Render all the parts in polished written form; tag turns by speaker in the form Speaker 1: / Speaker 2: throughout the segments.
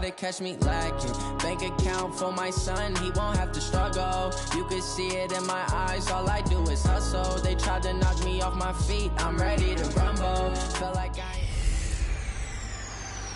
Speaker 1: rather catch me lacking. Bank account for my son, he won't have to struggle. You could see it in my eyes, all I do is hustle. They tried to knock me off my feet, I'm ready to rumble. Felt like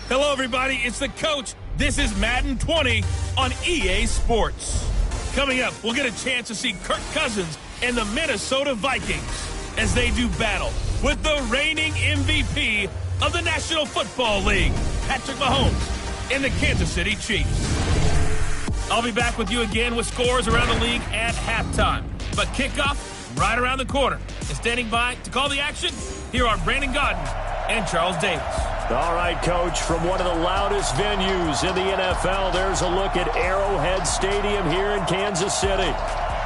Speaker 2: Hello, everybody. It's the coach. This is Madden 20 on EA Sports. Coming up, we'll get a chance to see Kirk Cousins and the Minnesota Vikings as they do battle with the reigning MVP of the National Football League, Patrick Mahomes, and the Kansas City Chiefs. I'll be back with you again with scores around the league at halftime. But kickoff right around the corner. And standing by to call the action, here are Brandon Gaudin and Charles Davis.
Speaker 3: All right, Coach, from one of the loudest venues in the NFL, there's a look at Arrowhead Stadium here in Kansas City.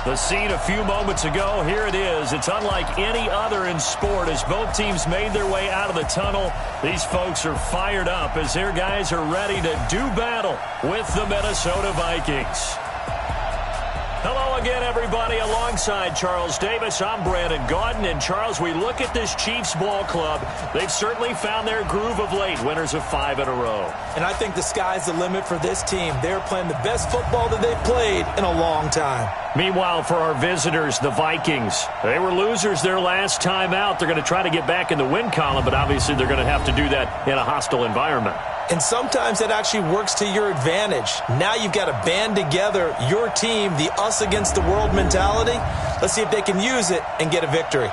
Speaker 3: The scene a few moments ago, here it is. It's unlike any other in sport as both teams made their way out of the tunnel. These folks are fired up as their guys are ready to do battle with the Minnesota Vikings. Hello again, everybody. Alongside Charles Davis, I'm Brandon Gaudin. And, Charles, we look at this Chiefs ball club. They've certainly found their groove of late, winners of 5 in a row.
Speaker 4: And I think the sky's the limit for this team. They're playing the best football that they've played in a long time.
Speaker 3: Meanwhile, for our visitors, the Vikings, they were losers their last time out. They're going to try to get back in the win column, but obviously they're going to have to do that in a hostile environment.
Speaker 4: And sometimes that actually works to your advantage. Now you've got to band together your team, the us against the world mentality. Let's see if they can use it and get a victory.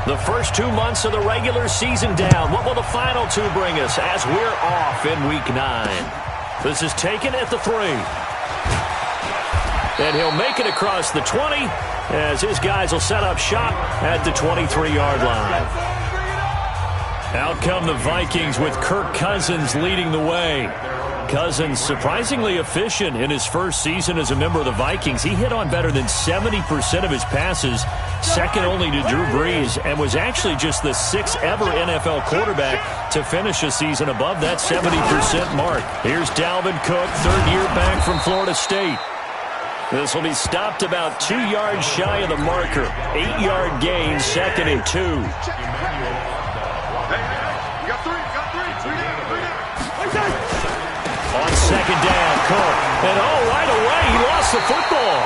Speaker 3: The first 2 months of the regular season down. What will the final 2 bring us as we're off in Week 9? This is taken at the 3. And he'll make it across the 20 as his guys will set up shop at the 23-yard line. Out come the Vikings with Kirk Cousins leading the way. Cousins surprisingly efficient in his first season as a member of the Vikings. He hit on better than 70% of his passes, second only to Drew Brees, and was actually just the 6th ever NFL quarterback to finish a season above that 70% mark. Here's Dalvin Cook, third-year back from Florida State. This will be stopped about 2 yards shy of the marker. 8-yard gain, 2nd and 2. On second down, Cook. And right away, he lost the football.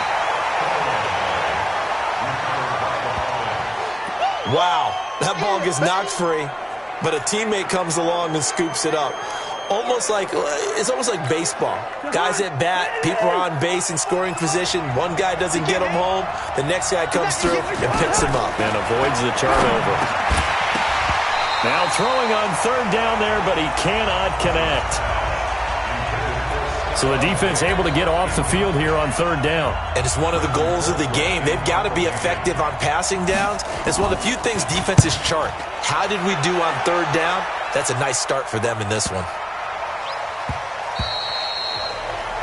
Speaker 4: Wow, that ball gets knocked free, but a teammate comes along and scoops it up. It's almost like baseball. Guys at bat, people are on base in scoring position. One guy doesn't get him home. The next guy comes through and picks him up.
Speaker 3: And avoids the turnover. Now throwing on third down there, but he cannot connect. So the defense able to get off the field here on third down.
Speaker 4: And it's one of the goals of the game. They've got to be effective on passing downs. It's one of the few things defenses chart. How did we do on third down? That's a nice start for them in this one.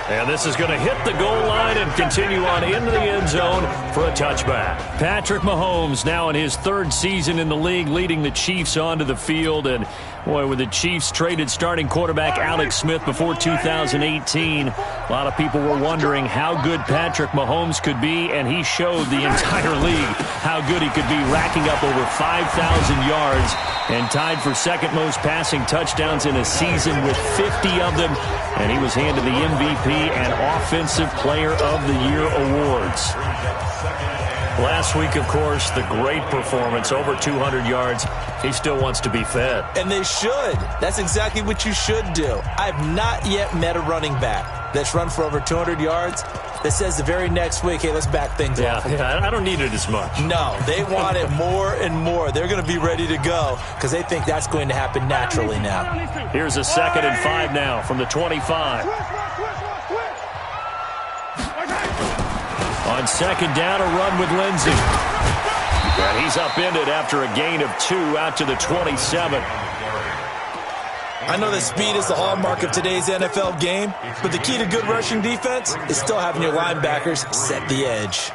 Speaker 3: And this is going to hit the goal line and continue on into the end zone for a touchback. Patrick Mahomes now in his 3rd season in the league, leading the Chiefs onto the field. And, boy, with the Chiefs traded starting quarterback Alex Smith before 2018, a lot of people were wondering how good Patrick Mahomes could be, and he showed the entire league how good he could be, racking up over 5,000 yards and tied for second most passing touchdowns in a season with 50 of them. And he was handed the MVP and Offensive Player of the Year awards. Last week, of course, the great performance, over 200 yards. He still wants to be fed.
Speaker 4: And they should. That's exactly what you should do. I've not yet met a running back that's run for over 200 yards that says the very next week, hey, let's back things up.
Speaker 3: Yeah, I don't need it as much.
Speaker 4: No, they want it more and more. They're going to be ready to go because they think that's going to happen naturally now.
Speaker 3: Here's a 2nd and 5 now from the 25. On second down, a run with Lindsey. And he's upended after a gain of 2 out to the 27.
Speaker 4: I know that speed is the hallmark of today's NFL game, but the key to good rushing defense is still having your linebackers set the edge.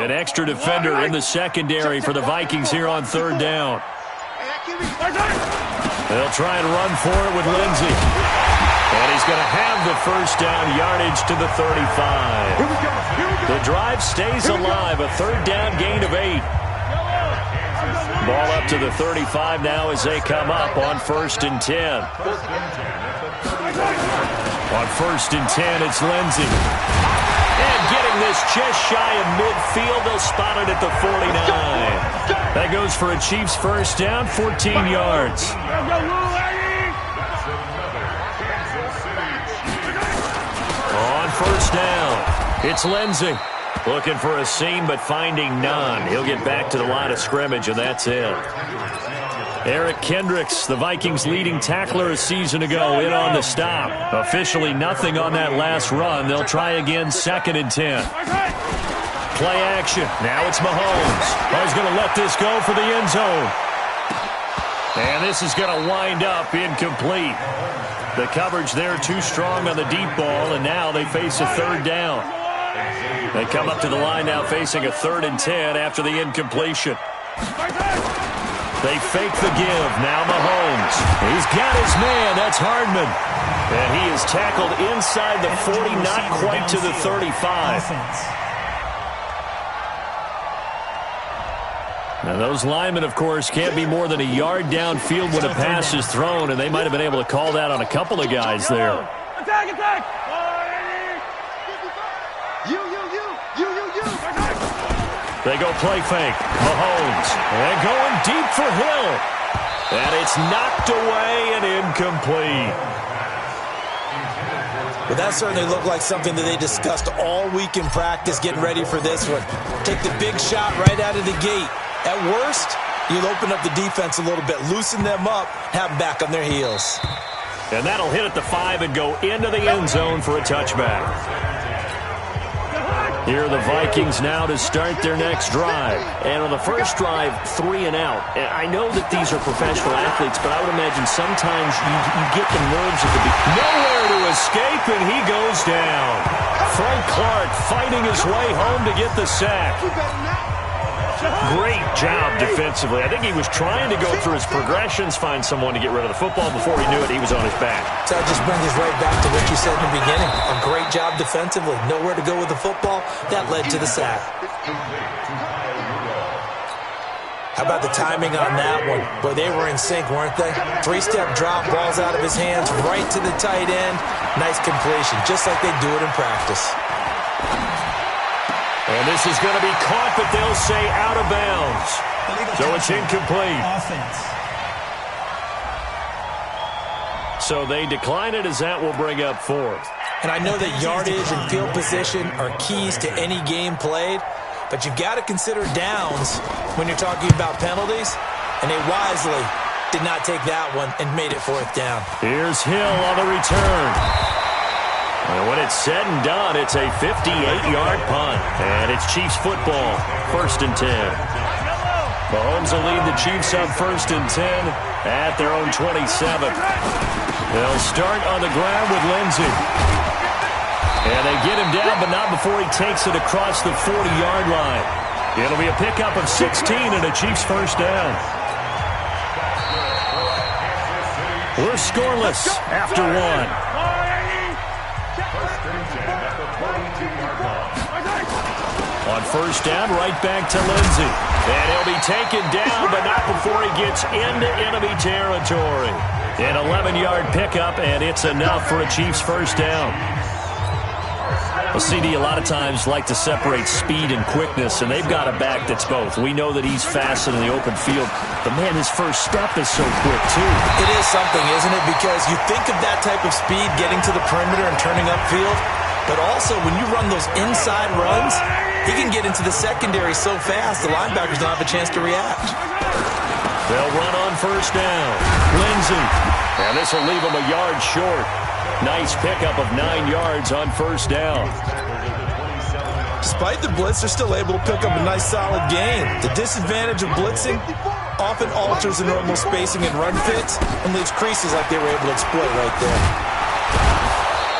Speaker 3: An extra defender in the secondary for the Vikings here on third down. They'll try and run for it with Lindsey. And he's going to have the first down, yardage to the 35. The drive stays alive, a third down gain of 8. Ball up to the 35 now as they come up on 1st and 10. On 1st and 10, it's Lindsey. And getting this just shy of midfield, they'll spot it at the 49. That goes for a Chiefs first down, 14 yards. On 1st down, it's Lindsey. Looking for a seam, but finding none. He'll get back to the line of scrimmage, and that's it. Eric Kendricks, the Vikings' leading tackler a season ago, in on the stop. Officially nothing on that last run. They'll try again, 2nd and 10. Play action. Now it's Mahomes. He's going to let this go for the end zone. And this is going to wind up incomplete. The coverage there too strong on the deep ball, and now they face a third down. They come up to the line now facing a 3rd and 10 after the incompletion. They fake the give. Now Mahomes. He's got his man. That's Hardman. And he is tackled inside the 40, not quite to the 35. Now those linemen, of course, can't be more than a yard downfield when a pass is thrown, and they might have been able to call that on a couple of guys there.
Speaker 5: Attack, attack!
Speaker 3: They go play fake. Mahomes. And going deep for Hill. And it's knocked away and incomplete.
Speaker 4: But that certainly looked like something that they discussed all week in practice, getting ready for this one. Take the big shot right out of the gate. At worst, you'll open up the defense a little bit, loosen them up, have them back on their heels.
Speaker 3: And that'll hit at the 5 and go into the end zone for a touchback. Here are the Vikings now to start their next drive. And on the first drive, 3 and out. And I know that these are professional athletes, but I would imagine sometimes you get the nerves of the beginning. Nowhere to escape, and he goes down. Frank Clark fighting his way home to get the sack. Great job defensively. I think he was trying to go through his progressions, find someone to get rid of the football. Before he knew it, he was on his back.
Speaker 4: So that just brings us right back to what you said in the beginning. A great job defensively. Nowhere to go with the football. That led to the sack. How about the timing on that one? Boy, they were in sync, weren't they? 3-step drop, balls out of his hands, right to the tight end. Nice completion, just like they do it in practice.
Speaker 3: And this is going to be caught, but they'll say out of bounds. So it's incomplete. So they decline it as that will bring up 4th.
Speaker 4: And I know that yardage and field position are keys to any game played, but you've got to consider downs when you're talking about penalties, and they wisely did not take that one and made it 4th down.
Speaker 3: Here's Hill on the return. And when it's said and done, it's a 58-yard punt. And it's Chiefs football, 1st and 10. Mahomes will lead the Chiefs up 1st and 10 at their own 27. They'll start on the ground with Lindsey. And they get him down, but not before he takes it across the 40-yard line. It'll be a pickup of 16 and a Chiefs first down. We're scoreless after 1. On 1st down, right back to Lindsey. And he'll be taken down, but not before he gets into enemy territory. An 11-yard pickup, and it's enough for a Chiefs first down. Well, CD, a lot of times like to separate speed and quickness, and they've got a back that's both. We know that he's fast in the open field, but, man, his first step is so quick, too.
Speaker 4: It is something, isn't it? Because you think of that type of speed getting to the perimeter and turning upfield, but also when you run those inside runs, he can get into the secondary so fast the linebackers don't have a chance to react.
Speaker 3: They'll run on 1st down. Lindsey. And this will leave him a yard short. Nice pickup of 9 yards on 1st down.
Speaker 4: Despite the blitz, they're still able to pick up a nice solid gain. The disadvantage of blitzing often alters the normal spacing and run fits and leaves creases like they were able to exploit right there.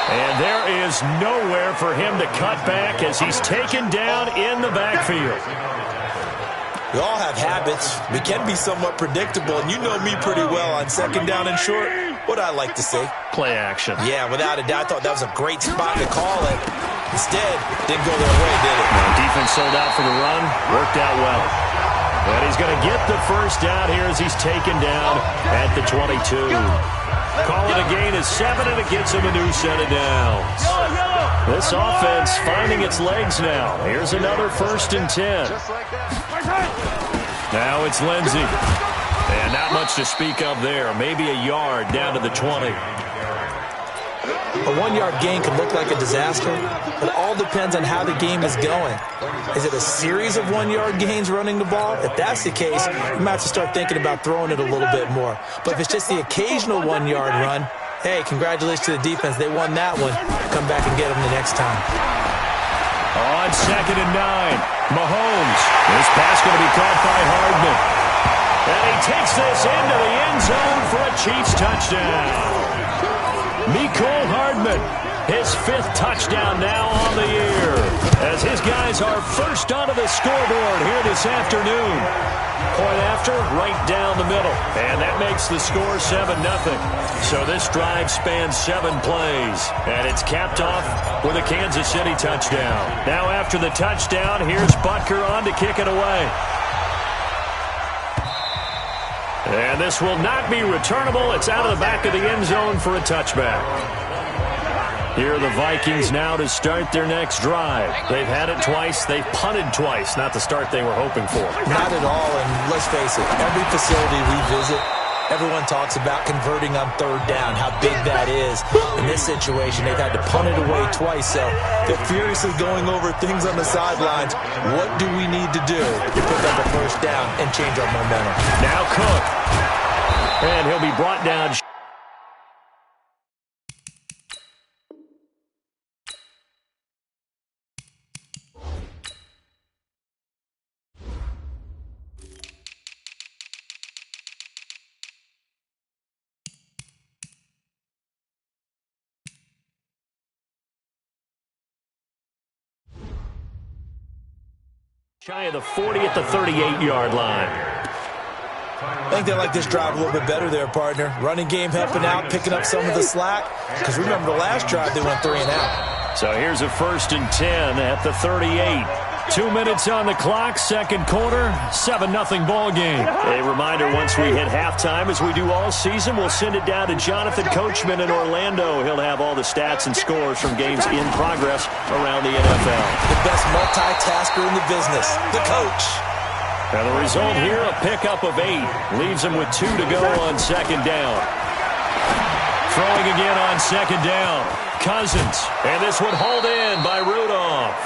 Speaker 3: And there is nowhere for him to cut back as he's taken down in the backfield.
Speaker 4: We all have habits. We can be somewhat predictable, and you know me pretty well on second down and short. What I like to say?
Speaker 3: Play action.
Speaker 4: Yeah, without a doubt. I thought that was a great spot to call it. Instead, didn't go their way, did it?
Speaker 3: Now, defense sold out for the run. Worked out well. And he's going to get the first down here as he's taken down at the 22. Call it a gain of 7, and it gets him a new set of downs. This offense finding its legs now. Here's another 1st and 10. Now it's Lindsey. And not much to speak of there. Maybe a yard down to the 20.
Speaker 4: A 1-yard gain can look like a disaster. It all depends on how the game is going. Is it a series of 1-yard gains running the ball? If that's the case, you might have to start thinking about throwing it a little bit more. But if it's just the occasional 1-yard run, hey, congratulations to the defense. They won that one. Come back and get them the next time.
Speaker 3: On 2nd and 9, Mahomes. This pass going to be caught by Hardman. And he takes this into the end zone for a Chiefs touchdown. Mecole Hardman, his 5th touchdown now on the year, as his guys are first onto the scoreboard here this afternoon. Point after, right down the middle, and that makes the score 7-0. So this drive spans 7 plays, and it's capped off with a Kansas City touchdown. Now after the touchdown, here's Butker on to kick it away. And this will not be returnable. It's out of the back of the end zone for a touchback. Here are the Vikings now to start their next drive. They've had it twice. They've punted twice. Not the start they were hoping for.
Speaker 4: Not at all, and let's face it, every facility we visit, everyone talks about converting on 3rd down, how big that is. In this situation, they've had to punt it away twice, so they're furiously going over things on the sidelines. What do we need to do to pick up a 1st down and change our momentum?
Speaker 3: Now Cook. And he'll be brought down. Shy of the 40 at the 38-yard line.
Speaker 4: I think they like this drive a little bit better there, partner. Running game helping out, picking up some of the slack. Because remember the last drive, they went 3 and out.
Speaker 3: So here's a 1st and 10 at the 38. 2 minutes on the clock, 2nd quarter, 7-0 ball game. A reminder, once we hit halftime, as we do all season, we'll send it down to Jonathan Coachman in Orlando. He'll have all the stats and scores from games in progress around the NFL.
Speaker 4: The best multitasker in the business, the coach.
Speaker 3: And the result here, a pickup of 8. Leaves him with 2 to go on 2nd down. Throwing again on 2nd down. Cousins. And this one hauled in by Rudolph.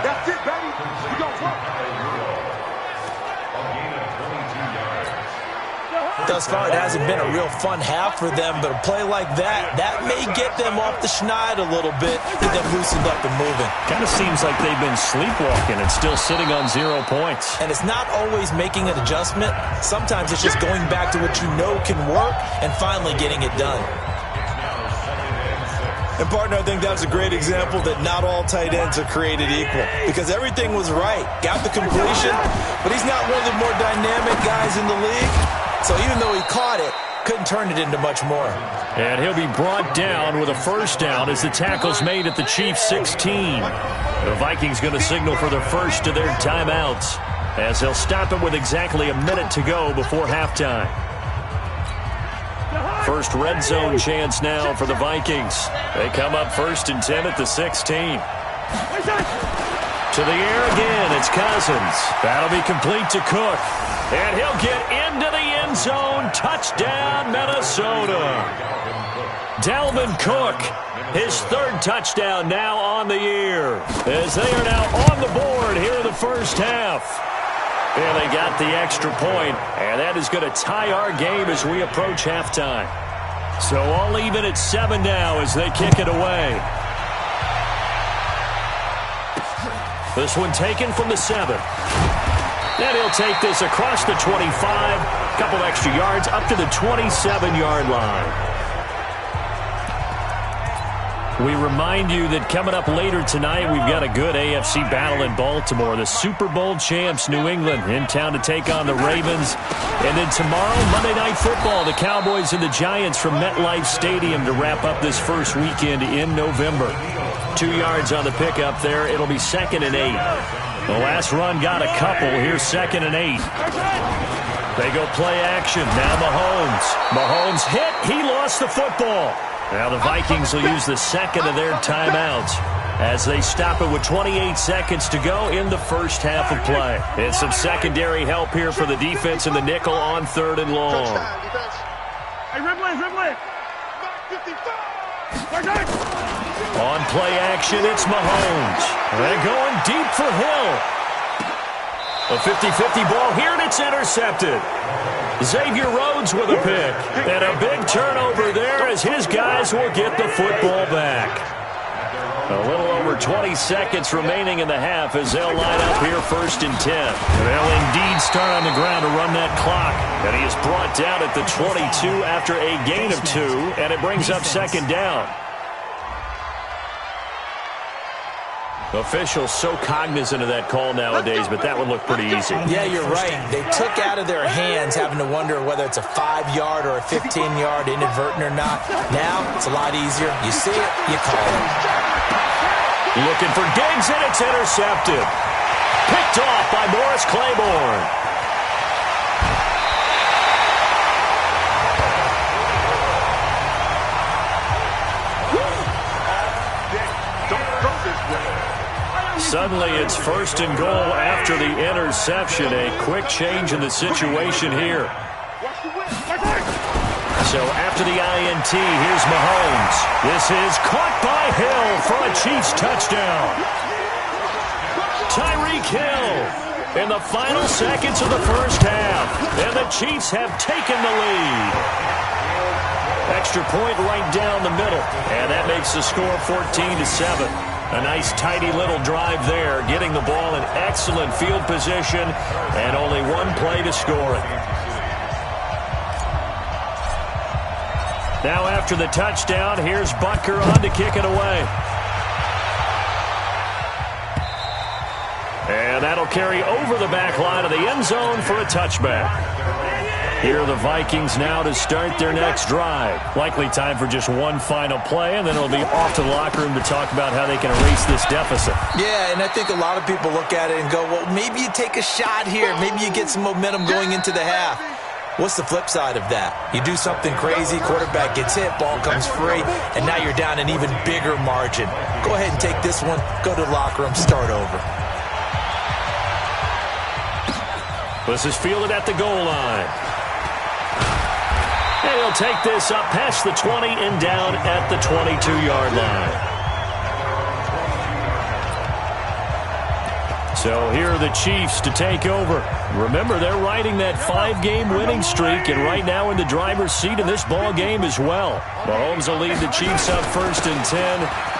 Speaker 5: That's it, baby. You go work.
Speaker 4: Thus far, it hasn't been a real fun half for them, but a play like that may get them off the schneid a little bit, get them loosened up and moving.
Speaker 3: Kind of seems like they've been sleepwalking and still sitting on 0 points.
Speaker 4: And it's not always making an adjustment. Sometimes it's just going back to what you know can work and finally getting it done. And, partner, I think that's a great example that not all tight ends are created equal because everything was right. Got the completion, but he's not one of the more dynamic guys in the league. So even though he caught it, couldn't turn it into much more.
Speaker 3: And he'll be brought down with a 1st down as the tackle's made at the Chiefs' 16. The Vikings going to signal for the first of their timeouts as they'll stop it with exactly a minute to go before halftime. First red zone chance now for the Vikings. They come up 1st and 10 at the 16. To the air again, it's Cousins. That'll be complete to Cook. And he'll get into the end zone. Touchdown, Minnesota. Dalvin Cook, his 3rd touchdown now on the year. As they are now on the board here in the first half. And they got the extra point, and that is going to tie our game as we approach halftime. So all even at 7 now as they kick it away. This one taken from the 7. And he'll take this across the 25, a couple extra yards up to the 27-yard line. We remind you that coming up later tonight, we've got a good AFC battle in Baltimore. The Super Bowl champs, New England, in town to take on the Ravens. And then tomorrow, Monday Night Football, the Cowboys and the Giants from MetLife Stadium to wrap up this first weekend in November. 2 yards on the pickup there. It'll be 2nd and 8. The last run got a couple. Here's 2nd and 8. They go play action. Now Mahomes. Mahomes hit. He lost the football. Now the Vikings will use the second of their timeouts as they stop it with 28 seconds to go in the first half of play. And some secondary help here for the defense in the nickel on 3rd and long.
Speaker 5: Hey, Ripley.
Speaker 3: On play action, it's Mahomes. They're going deep for Hill. A 50-50 ball here, and it's intercepted. Xavier Rhodes with a pick. And a big turnover there as his guys will get the football back. A little over 20 seconds remaining in the half as they'll line up here 1st and 10. And they'll indeed start on the ground to run that clock. And he is brought down at the 22 after a gain of 2, and it brings up 2nd down. Officials so cognizant of that call nowadays, but that one looked pretty easy.
Speaker 4: Yeah, you're right. They took out of their hands having to wonder whether it's a 5-yard or a 15-yard inadvertent or not. Now, it's a lot easier. You see it, you call it.
Speaker 3: Looking for Diggs, and it's intercepted. Picked off by Morris Claiborne. Suddenly, it's 1st and goal after the interception. A quick change in the situation here. So after the INT, here's Mahomes. This is caught by Hill for a Chiefs touchdown. Tyreek Hill in the final seconds of the first half. And the Chiefs have taken the lead. Extra point right down the middle. And that makes the score 14-7. A nice, tidy little drive there, getting the ball in excellent field position, and only one play to score it. Now after the touchdown, here's Butker on to kick it away. And that'll carry over the back line of the end zone for a touchback. Here are the Vikings now to start their next drive. Likely time for just one final play, and then it'll be off to the locker room to talk about how they can erase this deficit.
Speaker 4: Yeah, and I think a lot of people look at it and go, well, maybe you take a shot here. Maybe you get some momentum going into the half. What's the flip side of that? You do something crazy, quarterback gets hit, ball comes free, and now you're down an even bigger margin. Go ahead and take this one, go to the locker room, start over.
Speaker 3: This is fielded at the goal line. And he'll take this up past the 20 and down at the 22-yard line. So here are the Chiefs to take over. Remember, they're riding that 5-game winning streak, and right now in the driver's seat in this ball game as well. Mahomes will lead the Chiefs up 1st and 10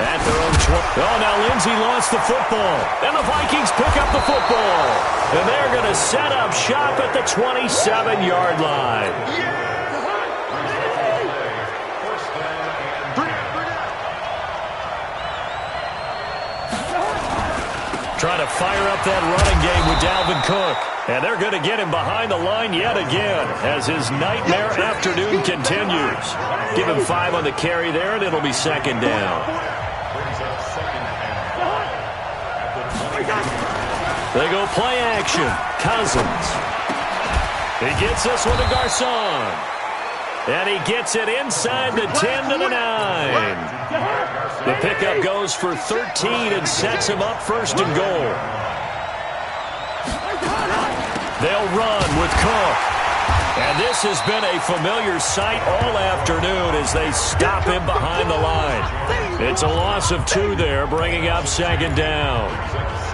Speaker 3: at their own 20. Oh, now Lindsey lost the football, and the Vikings pick up the football. And they're going to set up shop at the 27-yard line. Trying to fire up that running game with Dalvin Cook. And they're going to get him behind the line yet again as his nightmare afternoon continues. Give him 5 on the carry there, and it'll be 2nd down. They go play action. Cousins. He gets this one to Garcon. And he gets it inside the 10 to the 9. The pickup goes for 13 and sets him up 1st and goal. They'll run with Cook. And this has been a familiar sight all afternoon as they stop him behind the line. It's a loss of 2 there, bringing up 2nd down.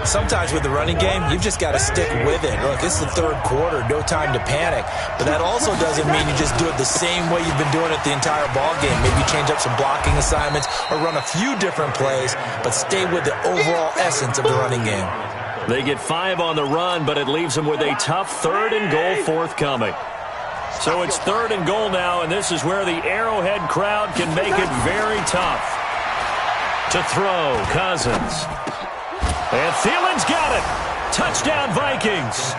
Speaker 4: Sometimes with the running game, you've just got to stick with it. Look, it's the 3rd quarter, no time to panic. But that also doesn't mean you just do it the same way you've been doing it the entire ball game. Maybe change up some blocking assignments or run a few different plays, but stay with the overall essence of the running game.
Speaker 3: They get 5 on the run, but it leaves them with a tough 3rd and goal forthcoming. So it's 3rd and goal now, and this is where the Arrowhead crowd can make it very tough. To throw, Cousins. And Thielen's got it. Touchdown, Vikings.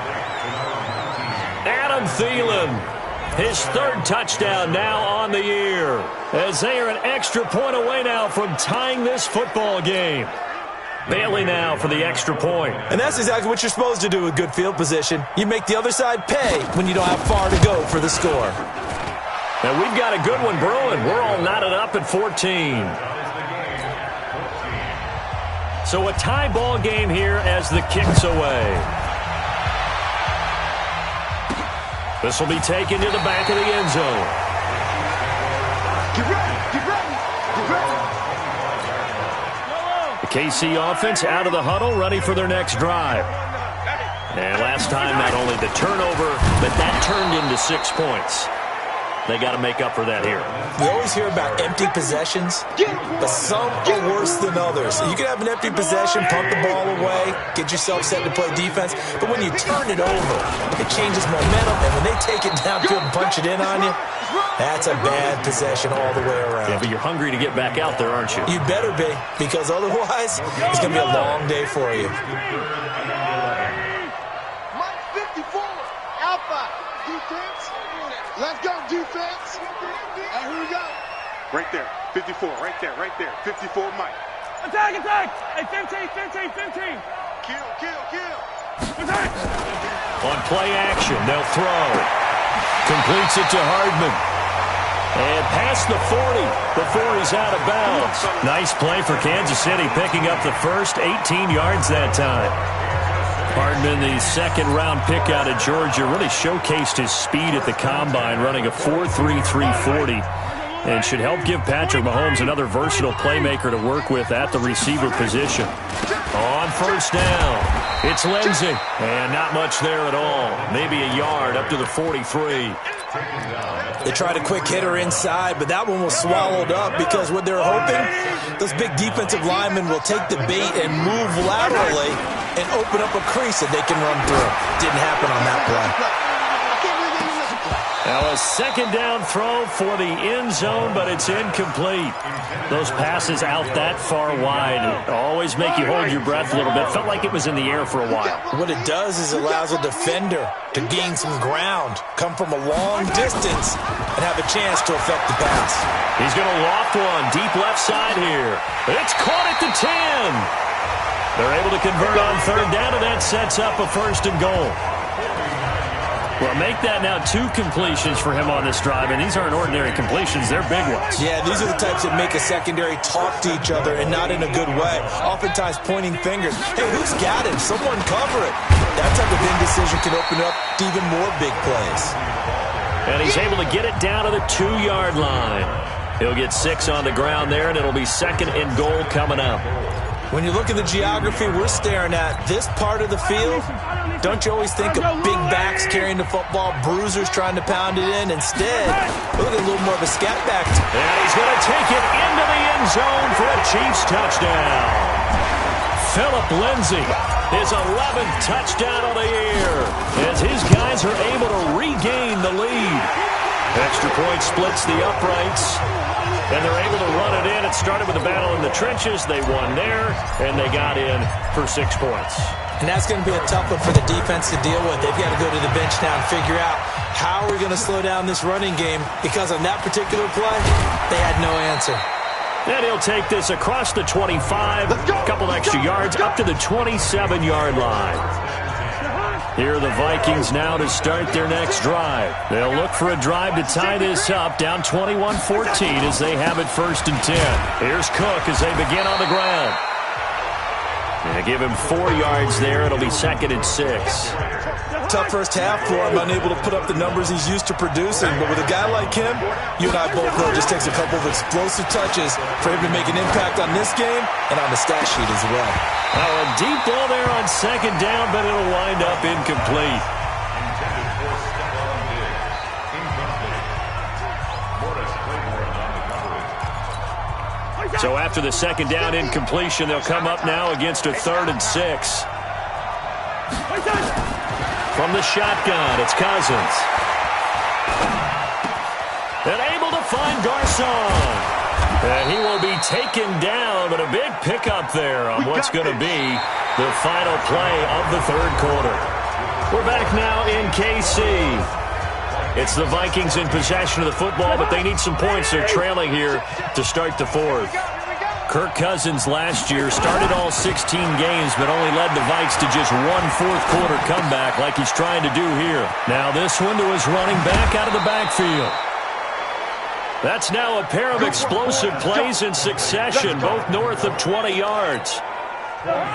Speaker 3: Adam Thielen, his third touchdown now on the year, as they are an extra point away now from tying this football game. Bailey now for the extra point.
Speaker 4: And that's exactly what you're supposed to do with good field position. You make the other side pay when you don't have far to go for the score.
Speaker 3: And we've got a good one brewing. We're all knotted up at 14. So a tie ball game here as the kick's away. This will be taken to the back of the end zone.
Speaker 5: Get ready, get ready, get ready.
Speaker 3: The KC offense out of the huddle, ready for their next drive. And last time, not only the turnover, but that turned into 6 points. They got to make up for that here.
Speaker 4: We always hear about empty possessions, but some are worse than others. You can have an empty possession, pump the ball away, get yourself set to play defense, but when you turn it over, it changes momentum, and when they take it downfield and punch it in on you, that's a bad possession all the way around.
Speaker 3: Yeah, but you're hungry to get back out there, aren't you?
Speaker 4: You better be, because otherwise, it's going to be a long day for you.
Speaker 5: Mike 54, Alpha, defense. Let's go, defense. And here we go. Right there, 54, right there, 54, Mike.
Speaker 6: Attack, attack! Hey, 15.
Speaker 5: Kill.
Speaker 6: Attack!
Speaker 3: On play action, they'll throw. Completes it to Hardman. And past the 40 before he's out of bounds. Nice play for Kansas City, picking up the first 18 yards that time. Hardman, the second-round pick out of Georgia, really showcased his speed at the Combine, running a 4.33 40, and should help give Patrick Mahomes another versatile playmaker to work with at the receiver position. On first down, it's Lindsey, and not much there at all. Maybe a yard up to the 43.
Speaker 4: They tried a quick hitter inside, but that one was swallowed up because what they're hoping, those big defensive linemen will take the bait and move laterally and open up a crease that they can run through. Didn't happen on that play.
Speaker 3: Now a second down throw for the end zone, but it's incomplete. Those passes out that far wide always make you hold your breath a little bit. Felt like it was in the air for a while.
Speaker 4: What it does is it allows a defender to gain some ground, come from a long distance, and have a chance to affect the pass.
Speaker 3: He's going to loft one deep left side here. It's caught at the 10. They're able to convert on third down, and that sets up a first and goal. Well, make that now 2 completions for him on this drive, and these aren't ordinary completions. They're big ones.
Speaker 4: Yeah, these are the types that make a secondary talk to each other and not in a good way. Oftentimes pointing fingers. Hey, who's got him? Someone cover it. That type of indecision can open up to even more big plays.
Speaker 3: And he's able to get it down to the 2-yard line. He'll get 6 on the ground there, and it'll be second and goal coming up.
Speaker 4: When you look at the geography we're staring at, this part of the field, don't you always think of big backs carrying the football, bruisers trying to pound it in? Instead, look at a little more of a scat back.
Speaker 3: And he's going to take it into the end zone for a Chiefs touchdown. Phillip Lindsay, his 11th touchdown of the year, as his guys are able to regain the lead. Extra point splits the uprights, and they're able to run it in. It started with a battle in the trenches. They won there, and they got in for 6 points.
Speaker 4: And that's going to be a tough one for the defense to deal with. They've got to go to the bench now and figure out how we're going to slow down this running game, because on that particular play, they had no answer.
Speaker 3: And he'll take this across the 25, a couple extra yards, up to the 27-yard line. Here are the Vikings now to start their next drive. They'll look for a drive to tie this up, down 21-14 as they have it first and 10. Here's Cook as they begin on the ground. And give him 4 yards there. It'll be second and 6.
Speaker 4: Tough first half for him, unable to put up the numbers he's used to producing. But with a guy like him, you and I both know it just takes a couple of explosive touches for him to make an impact on this game and on the stat sheet as well.
Speaker 3: Now a deep ball there on second down, but it'll wind up incomplete. So after the second down incompletion, they'll come up now against a 3rd and 6. From the shotgun, it's Cousins. And able to find Garcon. And he will be taken down, but a big pickup there on what's going to be the final play of the third quarter. We're back now in KC. It's the Vikings in possession of the football, but they need some points. They're trailing here to start the fourth. Kirk Cousins last year started all 16 games, but only led the Vikes to just one fourth-quarter comeback like he's trying to do here. Now this one to his running back out of the backfield. That's now a pair of explosive plays in succession, both north of 20 yards.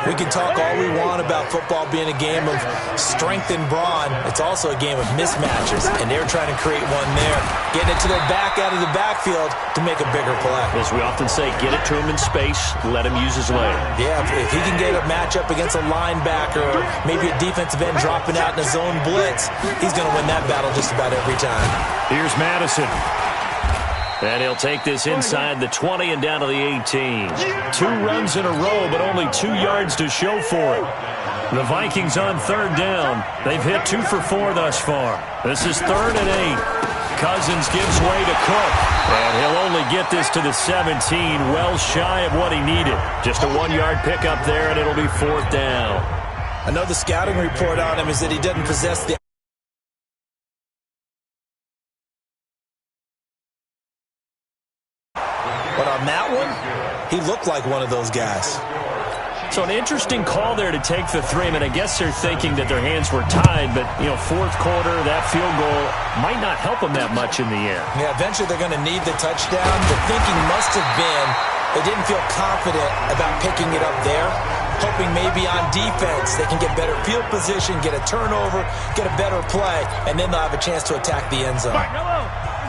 Speaker 4: We can talk all we want about football being a game of strength and brawn. It's also a game of mismatches, and they're trying to create one there. Getting it to their back out of the backfield to make a bigger play.
Speaker 3: As we often say, get it to him in space, let him use his leg.
Speaker 4: Yeah, if he can get a matchup against a linebacker or maybe a defensive end dropping out in a zone blitz, he's going to win that battle just about every time.
Speaker 3: Here's Madison. And he'll take this inside the 20 and down to the 18. 2 runs in a row, but only 2 yards to show for it. The Vikings on third down. They've hit 2 for 4 thus far. This is 3rd and 8. Cousins gives way to Cook. And he'll only get this to the 17, well shy of what he needed. Just a 1-yard pickup there, and it'll be 4th down.
Speaker 4: I know the scouting report on him is that he doesn't possess the But on that one, he looked like one of those guys.
Speaker 3: So an interesting call there to take the 3. I mean, I guess they're thinking that their hands were tied, but, you know, fourth quarter, that field goal might not help them that much in the end.
Speaker 4: Yeah, eventually they're going to need the touchdown. The thinking must have been they didn't feel confident about picking it up there, hoping maybe on defense they can get better field position, get a turnover, get a better play, and then they'll have a chance to attack the end zone.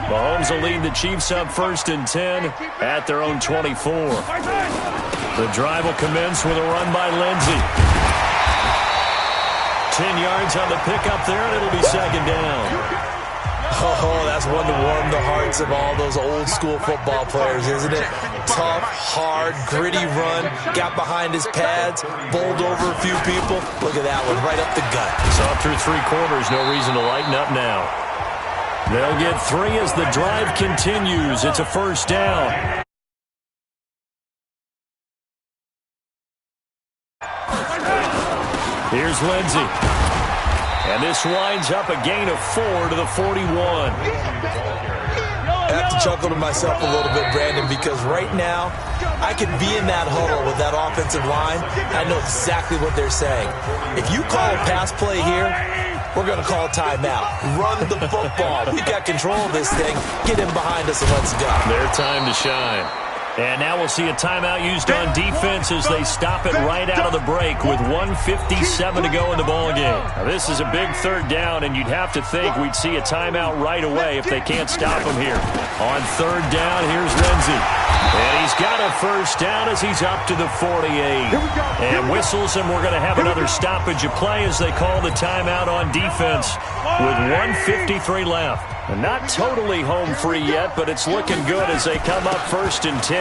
Speaker 3: Mahomes will lead the Chiefs up 1st and 10 at their own 24. The drive will commence with a run by Lindsey. 10 yards on the pickup there, and it'll be 2nd down.
Speaker 4: Oh, that's one to warm the hearts of all those old-school football players, isn't it? Tough, hard, gritty run, got behind his pads, bowled over a few people. Look at that one, right up the gut.
Speaker 3: Saw through 3 quarters, no reason to lighten up now. They'll get 3 as the drive continues. It's a 1st down. Here's Lindsey. And this winds up a gain of 4 to the 41.
Speaker 4: I have to chuckle to myself a little bit, Brandon, because right now I can be in that huddle with that offensive line. I know exactly what they're saying. If you call a pass play here, we're going to call a timeout. Run the football. We've got control of this thing. Get in behind us and let's go.
Speaker 3: Their time to shine. And now we'll see a timeout used on defense as they stop it right out of the break with 1:57 to go in the ballgame. Now, this is a big 3rd down, and you'd have to think we'd see a timeout right away if they can't stop him here. On 3rd down, here's Lindsey. And he's got a 1st down as he's up to the 48. And whistles, and we're going to have another stoppage of play as they call the timeout on defense with 1:53 left. And not totally home free yet, but it's looking good as they come up 1st and 10.